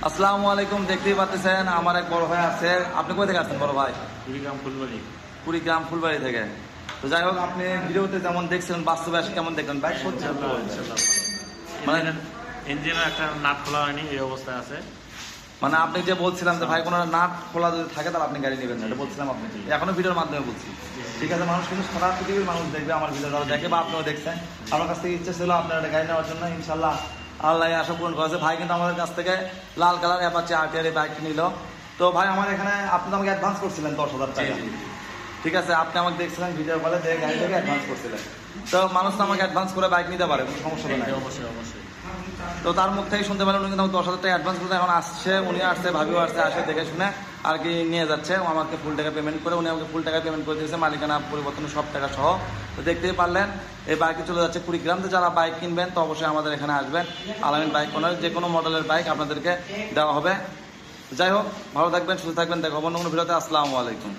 আসসালামু আলাইকুম। দেখতেই পাচ্ছেন আমার এক বড় ভাই আছে। আপনি কোথা থেকে আসছেন বড় ভাই? কুড়িগ্রাম ফুলবাড়ি। কুড়িগ্রাম ফুলবাড়ি থেকে। তো যাই হোক, আপনি ভিডিওতে যেমন দেখছিলেন বাস্তবে আসে কেমন দেখলেন ভাই? মানে ইঞ্জিনের একটা নাট খোলা হয়নি, এই অবস্থায় আছে। মানে আপনি যে বলছিলাম যে ভাই কোনো নাট খোলা যদি থাকে তাহলে আপনি গাড়ি নেবেন না, এটা বলছিলাম আপনি এখনো ভিডিওর মাধ্যমে বলছি। ঠিক আছে, মানুষ কিন্তু সারা পৃথিবীর মানুষ দেখবে আমার ভিডিওটা দেখে, বা আপনিও দেখছেন। আমার কাছ থেকে ইচ্ছা ছিল আপনার একটা গাড়ি নেওয়ার জন্য, ইনশাল্লাহ আল্লাহ আশা পূরণ করেছে। ভাই কিন্তু আমাদের কাছ থেকে লাল কালার অ্যাপাচি আরটিআর বাইক নিল। তো ভাই আমার এখানে আপনি তো আমাকে অ্যাডভান্স করছিলেন 10,000 টাকা। ঠিক আছে, আপনি আমাকে দেখছিলেন ভিডিও কলে, দেখে গাড়ি থেকে অ্যাডভান্স করছিলেন। তো মানুষ তো আমাকে অ্যাডভান্স করে বাইক নিতে পারে, কোনো সমস্যা নেই। অবশ্যই অবশ্যই। তো তার মুখ থেকে শুনতে পেলেন উনি কিন্তু আমাকে 10,000 টাকা অ্যাডভান্স করতে এখন আসছে, উনি আসছে, ভাবিও আসছে, আসে দেখে শুনে আর কি নিয়ে যাচ্ছে। আমাকে ফুল টাকা পেমেন্ট করে, উনি আমাকে ফুল টাকা পেমেন্ট করে দিয়েছে, মালিকানা পরিবর্তন সব টাকা সহ। তো দেখতেই পারলেন এই বাইকে চলে যাচ্ছে কুড়িগ্রাম। তো যারা বাইক কিনবেন তো অবশ্যই আমাদের এখানে আসবেন। আলামিন বাইক কর্নার, যে কোনো মডেলের বাইক আপনাদেরকে দেওয়া হবে। যাই হোক, ভালো থাকবেন, সুস্থ থাকবেন, দেখা হবে অন্য কোনো ভিডিওতে। আসসালামু আলাইকুম।